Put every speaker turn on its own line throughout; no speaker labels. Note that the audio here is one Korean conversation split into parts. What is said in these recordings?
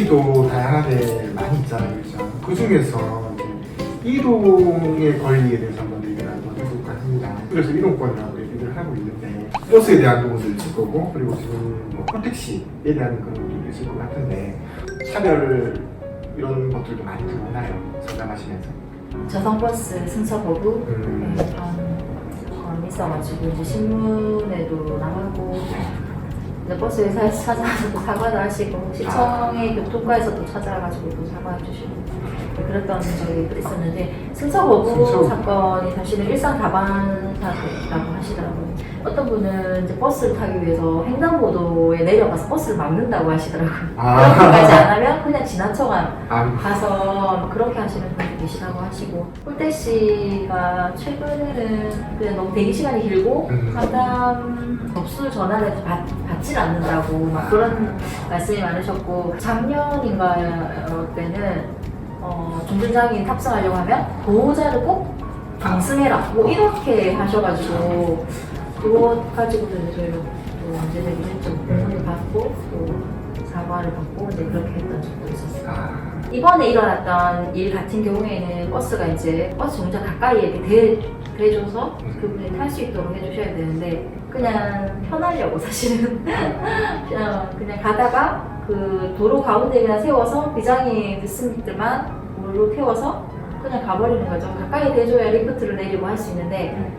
권리도 다양하게 많이 있잖아요, 그렇죠? 그 중에서 이동의 권리에 대해서 한번 얘기를 한번 해볼까 합니다. 그래서 이동권이라고 얘기를 하고 있는데 버스에 대한 부분도 있을 거고 그리고 지금 뭐 콜택시에 대한 그런 부분도 있을 것 같은데 차별 이런 것들도 많이 들어오나요? 상담하시면서?
저성버스 승차 거부 이런 건 있어가지고 이제 신문에도 나가고 이제 버스 회사에서 찾아가서도 사과도 하시고 시청의 교통과에서도 찾아가지고 또 사과해 주시고 그랬던 적이 있었는데 승차 거부 사건이 사실은 일상 다반 사고라고 하시더라고요. 어떤 분은 이제 버스를 타기 위해서 횡단보도에 내려가서 버스를 막는다고 하시더라고요. 그렇게까지 안 하면 그냥 지나쳐가 가서 그렇게 하시는 분도 계시다고 하시고 홀대씨가 최근에는 그냥 너무 대기 시간이 길고 상담 접수 전화를 받질 않는다고 막 그런 말씀이 많으셨고 작년인가 때는 정류장에 탑승하려고 하면 보호자를 꼭 탑승해라 뭐 이렇게 하셔가지고 그것 가지고도 이제 저희가 또 문제되긴 했죠. 공문을 받고 또 사과를 받고 이제 그렇게 했던 적도 있었어요. 이번에 일어났던 일 같은 경우에는 버스가 이제 버스 정류장 가까이에 이렇게 대줘서 그분이 탈 수 있도록 해주셔야 되는데 그냥 편하려고 사실은 그냥 가다가 그 도로 가운데 그냥 세워서 비장이 됐음들만 물로 태워서 그냥 가버리는 거죠. 가까이 대줘야 리프트를 내리고 할 수 있는데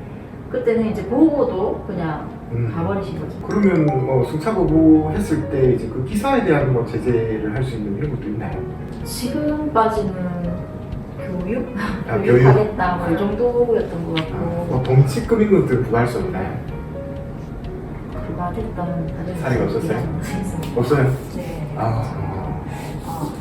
그때는 이제 보고도 그냥 가버리신 거죠.
그러면 뭐 승차 거부 했을 때 이제 그 기사에 대한 뭐 제재를 할 수 있는 이런 것도 있나요?
지금까지는 교육?
교육?
교육하겠다 뭐 이 정도였던 것 같고
뭐 동치급 이런 것들 부과할 수 없나요?
부과됐던
사례가 없었어요? 없어요?
네.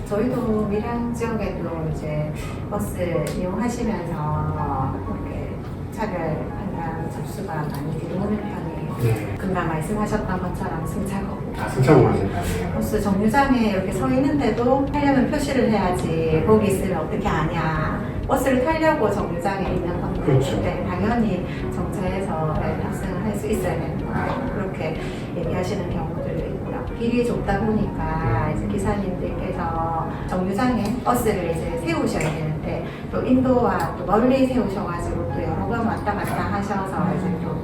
저희도 밀양 지역에도 이제 버스 이용하시면서 이렇게 차별 판단 접수가 많이 들어오는 편이에요.
네.
금방 말씀하셨던 것처럼 승차 거부.
승차 거부죠.
버스 정류장에 이렇게 서 있는데도 타려면 표시를 해야지. 거기 있으면 어떻게 아냐. 버스를 타려고 정류장에 있는 건데
그렇죠.
네, 당연히 정차해서 탑승을 할 수 있어야 되는 건데 그렇게 얘기하시는 경우들도 있고요. 길이 좁다 보니까 이제 기사님들께서 정류장에 버스를 이제 세우셔야 되는데 또 인도와 또 멀리 세우셔가지고 또 여러 번 왔다 갔다 하셔서 이제 또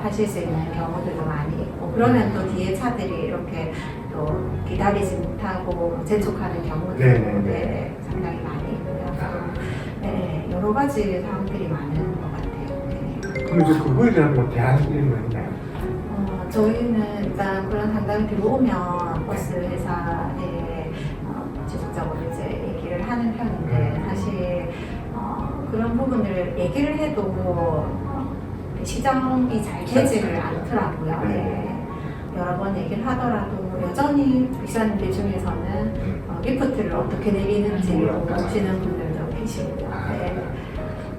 하실 수 있는 경우들도 많이 있고 그러면 또 뒤에 차들이 이렇게 또 기다리지 못하고 재촉하는 경우들도 네, 상당히 많이 있고요. 네, 여러 가지 사항들이 많은 것 같아요. 네.
그럼 이제 그거에 대한 뭐 대안 이런 거 있나요?
저희는 일단 그런 상담이 들어오면 버스 회사에 지속적으로 이제 얘기를 하는 편인데 사실 그런 부분을 얘기를 해도 시정이 잘 되지를 않더라고요. 네. 여러 번 얘기를 하더라도 여전히 기사님들 중에서는 리프트를 어떻게 내리는지 모르시는 분들도 계시고요. 네.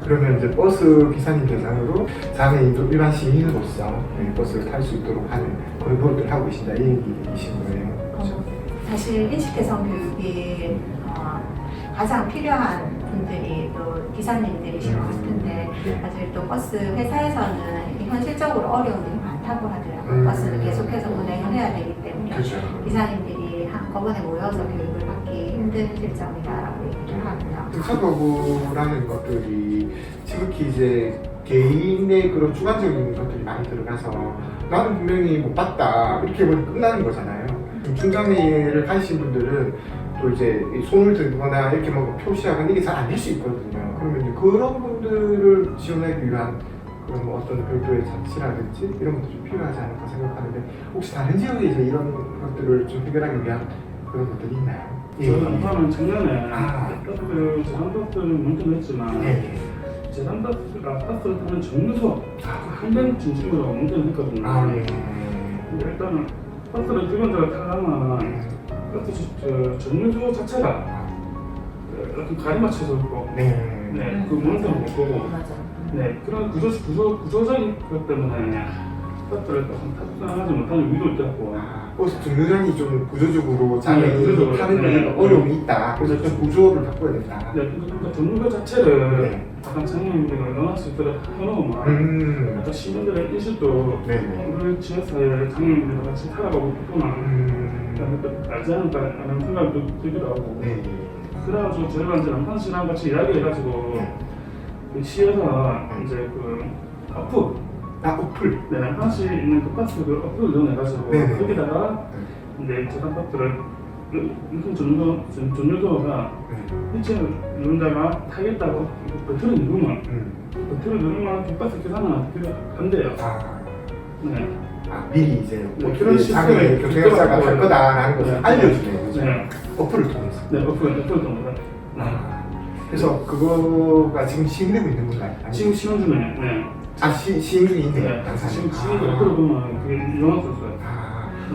그러면 이제 버스 기사님 대상으로 장애인도 일반 시민으로서 버스를 탈 수 있도록 하는 그런 노력을 하고 계신다 이 얘기이신 거예요. 그렇죠?
사실 인식개선 교육이 가장 필요한 분들이 또 기사님들이신 것 같은데 사실 또 버스 회사에서는 현실적으로 어려움이 많다고 하더라고요. 버스를 계속해서 운행을 해야 되기 때문에
그렇죠.
기사님들이 한꺼번에 모여서 교육을 받기 힘든 실정이다라고 얘기를 하고요.
승차 거부라는 것들이 지극히 이제 개인의 그런 주관적인 것들이 많이 들어가서 나는 분명히 못 봤다 이렇게 하면 끝나는 거잖아요. 중장애를 가지신 분들은 또 이제 손을 들거나 이렇게 뭐 표시하거나 이게 잘 안 될 수 있거든요. 그러면 이제 그런 분들을 지원하기 위한 그런 뭐 어떤 별도의 장치라든지 이런 것도 좀 필요하지 않을까 생각하는데 혹시 다른 지역에 이제 이런 것들을 좀 해결하기 위한 그런 것들이 있나요?
저는 우선은 작년에 그 제한버스는 운전했지만 제한버스가 버스를 타는 정류소 한 번 중심으로 운전을 했거든요. 근데 일단은 버스를 주변적으로 타려면 버스 정류소 자체가 이렇게 가리맞춰져 있고 그 문서를 못 보고 그런 구조적인 것 때문에 버스를 탑승하지 못하는 위도 있고
버스 정류장이 좀 구조적으로 장애인이 타는 데 어려움이 있다. 그래서 좀 구조를 바꿔야 된다.
그러니까 정류소 자체를 약간 장애인들을 넣을 수 있도록 해놓으면 약간 시민들의 인식도 우리 지역사회 장애인들과 같이 살아가고 있구나 알지 않은 생각도 들기도 하고.
네.
그래가지고 저희가 이제 남편 씨랑 같이 이야기해가지고
네.
그 시에서 이제 그 어플,
어플.
네, 남편 씨 있는 독가스 그 어플을 이용해가지고
네네.
거기다가 이제 저작업들을 무슨 전유도가
네.
일체 누른다가 타겠다고 버튼을 누르면
음.
버튼을 누르면 독가스 계산은 간대요.
아,
네.
미리 이제
네,
어떻게
그런
자기
시스템이
교통약자가 갈
있더라고요.
거다라는 것을
네.
알려주네요. 그죠?
네.
어플을 통해서.
네, 어플 통해서.
그래서 그거가 지금 시행되고 있는 건가요? 아니면-
지금 시험 중에, 네.
시행 중에 있네요.
네,
양산이.
지금 어플을 보면 그게 유용할 수 있어요.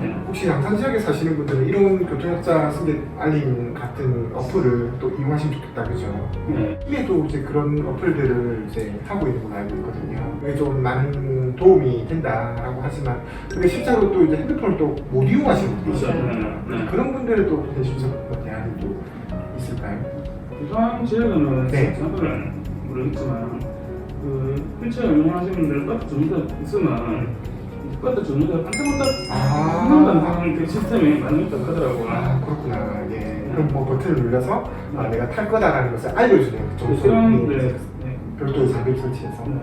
네.
혹시 양산 지역에 사시는 분들은 이런 교통약자 승객 알림 같은 어플을 또 이용하시면 좋겠다, 그죠?
네.
이게도 이제 그런 어플들을 이제 하고 있는 걸로 알고 있거든요. 그게 좀 많은 도움이 된다라고 하지만, 근데 실제로 또 이제 핸드폰을 또 못 이용하시는 분들이
그렇죠.
있어요.
네.
그런 분들은 또 대신적 대안이 또 있을까요?
부산 지역에는
네.
정확하게 모르겠지만 그 휠체어 이용하시는 분들 버스 주문자 있으면 버스 주문자 반짝반짝 한번도 그 시스템이 많이 있다고 하더라고요.
그렇구나. 예. 그럼 뭐 버튼을 눌러서 내가 탈 거다라는 것을 알려주는
그런
정도의
네.
별도의 장비를 설치해서.
네.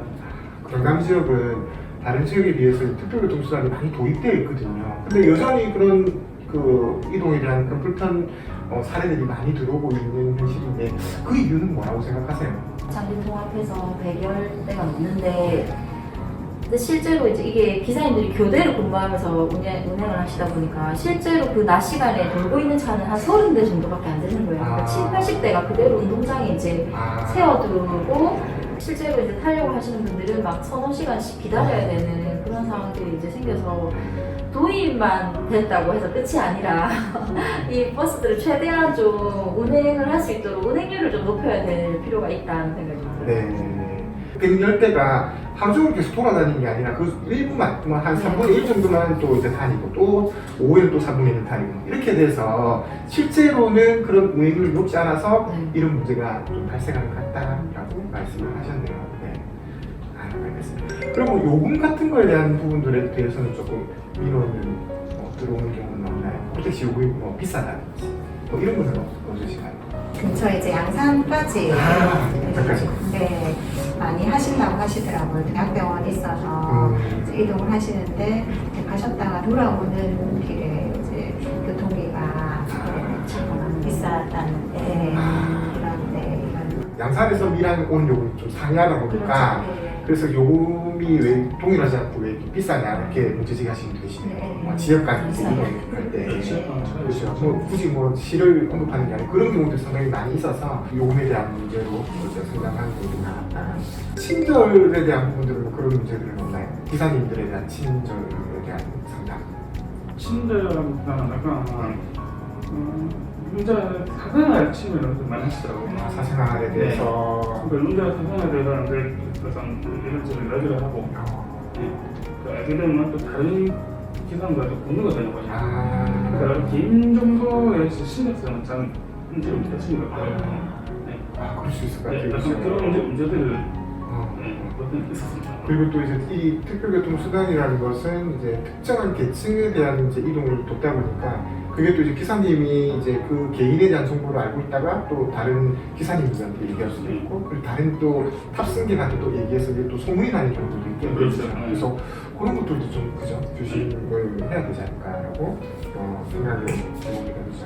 경남 지역은 다른 지역에 비해서 특별교통수단이 많이 도입되어 있거든요. 근데 여전히 그런 그 이동에 대한 그런 불편 사례들이 많이 들어오고 있는 현실인데 그 이유는 뭐라고 생각하세요?
장비 통합해서 100여대가 넘는데 근데 실제로 이제 이게 기사님들이 교대로 근무하면서 운행을 하시다 보니까 실제로 그 낮 시간에 돌고 있는 차는 한 30대 정도밖에 안 되는 거예요. 그러니까 70, 80대가 그대로 운동장에 이제 세워두고 실제로 이제 타려고 하시는 분들은 막 서너 시간씩 기다려야 되는 그런 상황들이 이제 생겨서 도입만 됐다고 해서 끝이 아니라 이 버스들을 최대한 좀 운행을 할 수 있도록 운행률을 좀 높여야 될 필요가 있다는 생각이 들어요.
네. 110대가 하루 종일 계속 돌아다니는 게 아니라 그 일부만, 한 3분의 1 정도만 또 이제 다니고 또 오후에는 또 3분의 1 다니고 이렇게 돼서 실제로는 그런 운행률이 높지 않아서 이런 문제가 좀 발생하는 것 같다라고 말씀을 하셨네요. 네. 알겠습니다. 그럼 뭐 요금 같은 거에 대한 부분들에 대해서는 조금 민원은 들어오는 경우는 없나요? 택시 요금이 뭐 비싸다든지 뭐 이런 거는 없으신가요?
근처 이제 양산까지
양산까지.
네, 많이 하신다고 하시더라고요. 대학병원 있어서 이제 이동을 하시는데 이제 가셨다가 돌아오는 길에 이제 교통비가 비쌌다는데 그런데 이런
양산에서 밀양 오는 요금이 좀 상이하다 보니까 그래서 요금이 왜 동일하지 않고 왜 이렇게 비싸냐 이렇게 문제제기 하시는 분이 계시네요. 지역까지 이동할 때 그렇죠. 뭐 굳이 뭐 시를 언급하는 게 아니고 그런 경우도 상당히 많이 있어서 요금에 대한 문제로 상당한 부분이 나왔다. 친절에 대한 부분들은 뭐 그런 문제들은 없나요? 기사님들에 대한 친절에 대한 상담.
친절한 약간 혼자 사생활 침해를 좀 많이 하시더라고요.
사생활에 대해서
혼자 사생활에 대해서 이제 약간 이런저런 이야기를 하고 그 알게 되면 또 다른 기사님과 또 공유가 되는 거죠. 그러니까 개인 정보에 신경쓰는 잘 문제를 못 하시는 것 같아요.
그럴 수 있을 것 같아요.
약간 그런 문제들을 있었습니다.
그리고 또 이제 이 특별교통수단이라는 것은 이제 특정한 계층에 대한 이제 이동을 돕다 보니까 그게 또 이제 기사님이 이제 그 개인에 대한 정보를 알고 있다가 또 다른 기사님들한테 얘기할 수도 있고 그리고 다른 또 탑승객한테 또 얘기해서 이게 또 소문이 나는 경우도 있겠죠.
그렇죠.
그래서 그런 것들도 좀 그죠 조심을 해야 되지 않을까라고 생각을 해봅니다. 그죠?